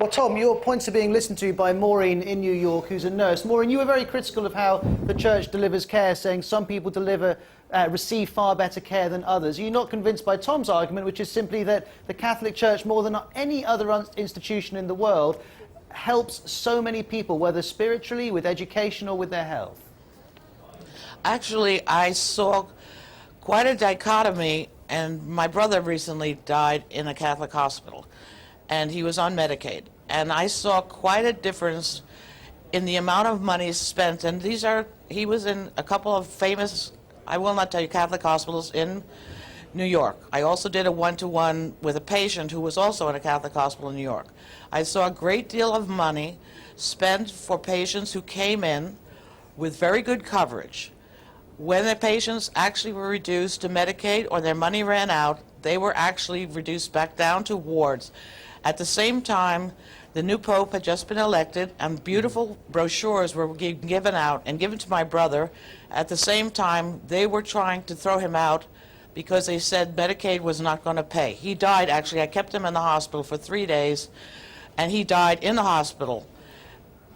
Well, Tom, your points are being listened to by Maureen in New York, who's a nurse. Maureen, you were very critical of how the church delivers care, saying some people receive far better care than others. Are you not convinced by Tom's argument, which is simply that the Catholic Church, more than any other institution in the world, helps so many people, whether spiritually, with education, or with their health? Actually, I saw quite a dichotomy, and my brother recently died in a Catholic hospital, and he was on Medicaid. And I saw quite a difference in the amount of money spent, and he was in a couple of famous, I will not tell you, Catholic hospitals in New York. I also did a one-to-one with a patient who was also in a Catholic hospital in New York. I saw a great deal of money spent for patients who came in with very good coverage. When the patients actually were reduced to Medicaid or their money ran out, they were actually reduced back down to wards. At the same time, the new Pope had just been elected, and beautiful brochures were given out and given to my brother. At the same time, they were trying to throw him out because they said Medicaid was not going to pay. He died, actually. I kept him in the hospital for 3 days, and he died in the hospital.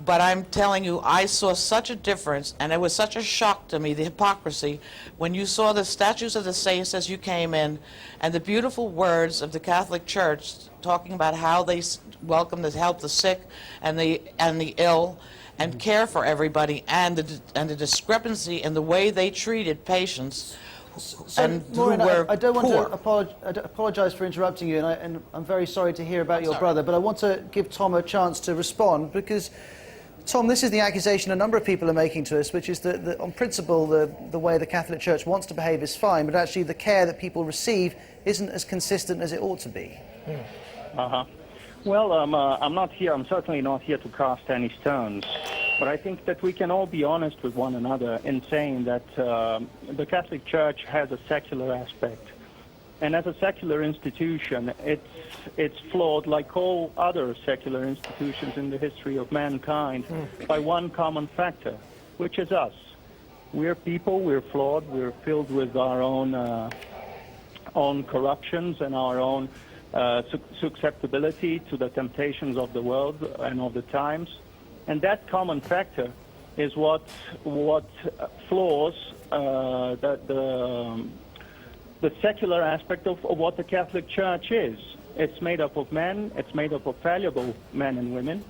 But I'm telling you, I saw such a difference, and it was such a shock to me, the hypocrisy, when you saw the statues of the saints as you came in, and the beautiful words of the Catholic Church talking about how they welcome to help the sick and the ill, and care for everybody, and the discrepancy in the way they treated patients. So, Maureen, I don't want to apologise for interrupting you, and I'm very sorry to hear about your brother, but I want to give Tom a chance to respond, because Tom, this is the accusation a number of people are making to us, which is that on principle, the way the Catholic Church wants to behave is fine, but actually the care that people receive isn't as consistent as it ought to be. Well, I'm certainly not here to cast any stones, but I think that we can all be honest with one another in saying that the Catholic Church has a secular aspect. And as a secular institution, it's flawed like all other secular institutions in the history of mankind by one common factor, which is us. We're people, we're flawed, we're filled with our own corruptions and our own susceptibility to the temptations of the world and of the times. And that common factor is what flaws the secular aspect of what the Catholic Church is. It's made up of men, it's made up of valuable men and women,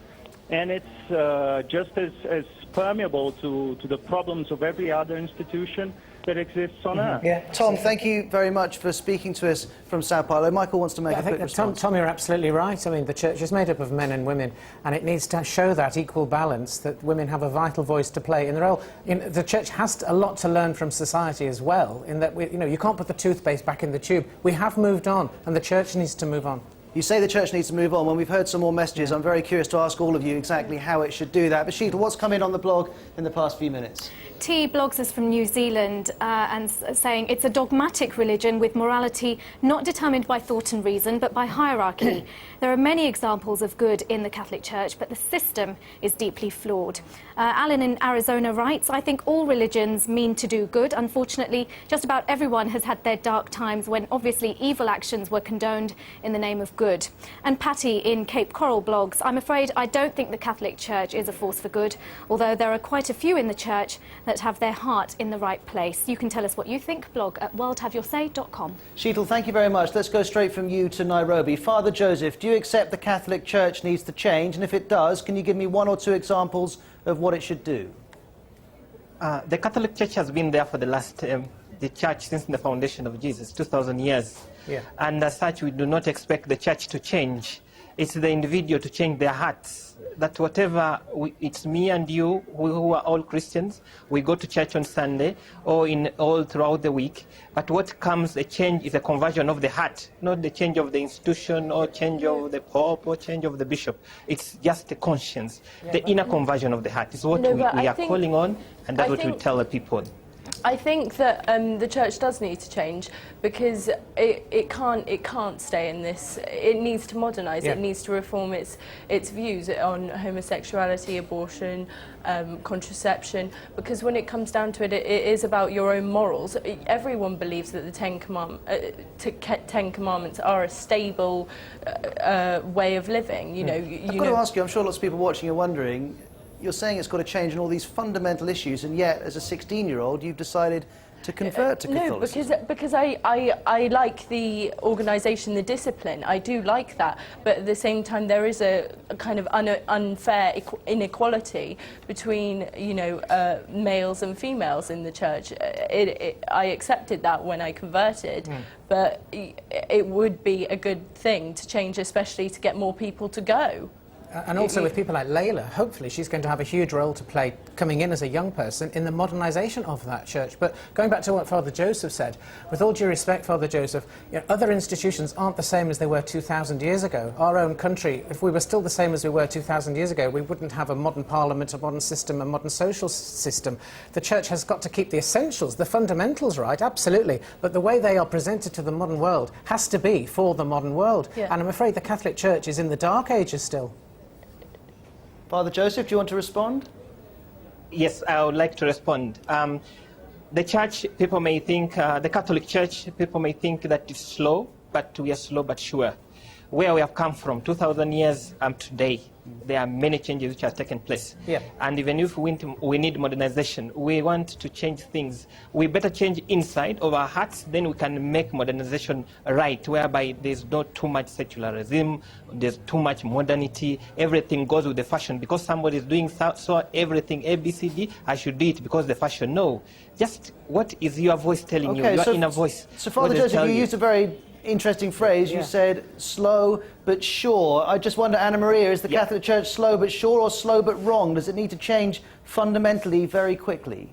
and it's just as permeable to the problems of every other institution that exists on Earth. Yeah. Tom, thank you very much for speaking to us from Sao Paulo. Michael wants to make a quick response. Tom, you're absolutely right. I mean, the Church is made up of men and women, and it needs to show that equal balance, that women have a vital voice to play in the role. The Church has a lot to learn from society as well, in that you can't put the toothpaste back in the tube. We have moved on, and the Church needs to move on. You say the Church needs to move on. When we've heard some more messages, I'm very curious to ask all of you exactly how it should do that. But Sheeta, what's come in on the blog in the past few minutes? T blogs us from New Zealand and saying it's a dogmatic religion with morality not determined by thought and reason but by hierarchy. There are many examples of good in the Catholic Church, but the system is deeply flawed. Alan in Arizona writes, I think all religions mean to do good. Unfortunately, just about everyone has had their dark times when obviously evil actions were condoned in the name of good. And Patty in Cape Coral blogs, I'm afraid I don't think the Catholic Church is a force for good, although there are quite a few in the Church that have their heart in the right place. You can tell us what you think. Blog at worldhaveyoursay.com. Sheetal, thank you very much. Let's go straight from you to Nairobi. Father Joseph, do you accept the Catholic Church needs to change? And if it does, can you give me one or two examples of what it should do? The Catholic Church has been there for the Church since the foundation of Jesus, 2,000 years. Yeah. And as such, we do not expect the Church to change. It's the individual to change their hearts. That whatever, it's me and you, who are all Christians, we go to church on Sunday or all throughout the week. But what comes, a change is a conversion of the heart, not the change of the institution or change of the Pope or change of the Bishop. It's just the conscience, the inner conversion of the heart is what we are calling on, and that's what we tell the people. I think that the church does need to change because it can't stay in this. It needs to modernise. Yeah. It needs to reform its views on homosexuality, abortion, contraception. Because when it comes down to it, it is about your own morals. Everyone believes that the Ten Commandments are a stable way of living. You know. I've got to ask you. I'm sure lots of people watching are wondering. You're saying it's got to change in all these fundamental issues, and yet, as a 16-year-old, you've decided to convert to Catholicism. No, because I like the organisation, the discipline. I do like that, but at the same time, there is a kind of unfair inequality between, you know, males and females in the church. I accepted that when I converted, but it would be a good thing to change, especially to get more people to go. And also with people like Layla, hopefully she's going to have a huge role to play coming in as a young person in the modernisation of that church. But going back to what Father Joseph said, with all due respect, Father Joseph, you know, other institutions aren't the same as they were 2,000 years ago. Our own country, if we were still the same as we were 2,000 years ago, we wouldn't have a modern parliament, a modern system, a modern social system. The church has got to keep the essentials, the fundamentals right, absolutely, but the way they are presented to the modern world has to be for the modern world. Yeah. And I'm afraid the Catholic Church is in the Dark Ages still. Father Joseph, do you want to respond? Yes, I would like to respond. The church, people may think, the Catholic Church, people may think that it's slow, but we are slow but sure. Where we have come from, 2,000 years today, there are many changes which have taken place. Yeah. And even if we need modernization, we want to change things, we better change inside of our hearts, then we can make modernization right, whereby there's not too much secularism, there's too much modernity, everything goes with the fashion. Because somebody is doing so everything, A, B, C, D, I should do it because the fashion. No. Just what is your voice telling you, your inner voice? So Father Joseph, you used a very interesting phrase. You said slow but sure. I just wonder, Anna Maria, is the Catholic Church slow but sure or slow but wrong? Does it need to change fundamentally very quickly?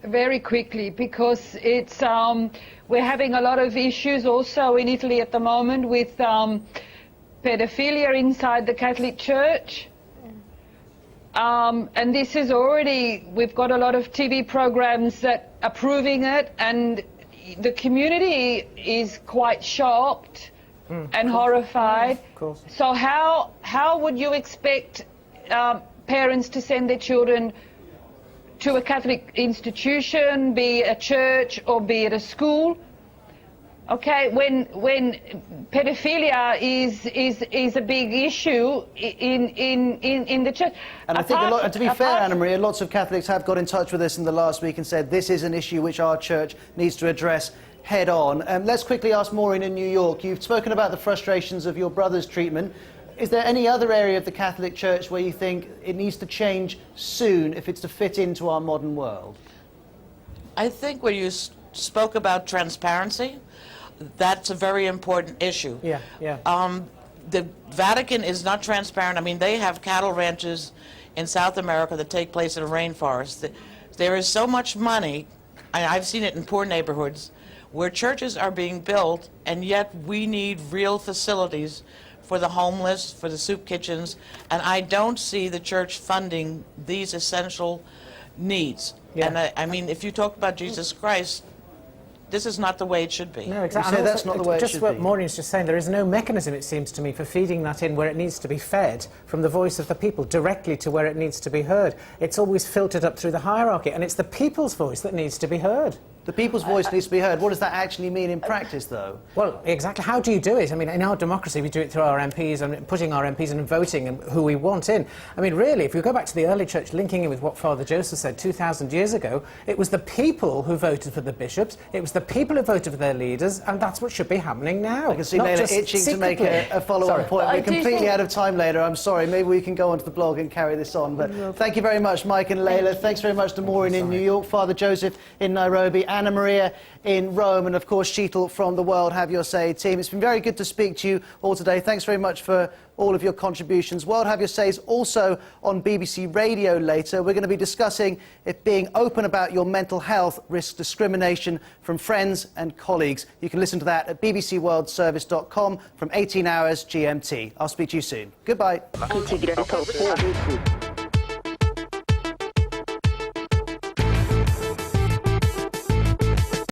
Very quickly, because it's we're having a lot of issues also in Italy at the moment with pedophilia inside the Catholic Church. And this is already, we've got a lot of TV programs that are proving it, and the community is quite shocked and horrified. Of course. So how would you expect parents to send their children to a Catholic institution, be it a church or be it a school? Okay, when pedophilia is a big issue in the church. And I think, to be fair, Anna Maria, lots of Catholics have got in touch with us in the last week and said this is an issue which our church needs to address head on. Let's quickly ask Maureen in New York. You've spoken about the frustrations of your brother's treatment. Is there any other area of the Catholic Church where you think it needs to change soon if it's to fit into our modern world? I think when you spoke about transparency, that's a very important issue. Yeah, yeah. The Vatican is not transparent. I mean, they have cattle ranches in South America that take place in a rainforest. There is so much money, and I've seen it in poor neighborhoods, where churches are being built, and yet we need real facilities for the homeless, for the soup kitchens, and I don't see the church funding these essential needs. Yeah. And I mean, if you talk about Jesus Christ, this is not the way it should be. No, exactly. You say that's not the way it should Just what be. Maureen's just saying, there is no mechanism, it seems to me, for feeding that in where it needs to be fed from the voice of the people directly to where it needs to be heard. It's always filtered up through the hierarchy, and it's the people's voice that needs to be heard. The people's voice needs to be heard. What does that actually mean in practice, though? Well, exactly. How do you do it? I mean, in our democracy, we do it through our MPs and putting our MPs and voting and who we want in. I mean, really, if you go back to the early church, linking in with what Father Joseph said 2,000 years ago, it was the people who voted for the bishops, it was the people who voted for their leaders, and that's what should be happening now. I can see not Layla just itching secretly. to make a follow-on point. I We're do completely think- out of time later. I'm sorry. Maybe we can go onto the blog and carry this on. But thank you very much, Mike and Layla. Thanks very much to Maureen in New York, Father Joseph in Nairobi, Anna Maria in Rome, and of course Sheetal from the World Have Your Say team. It's been very good to speak to you all today. Thanks very much for all of your contributions. World Have Your Say is also on BBC Radio later. We're going to be discussing if being open about your mental health risks discrimination from friends and colleagues. You can listen to that at bbcworldservice.com from 18 hours GMT. I'll speak to you soon. Goodbye.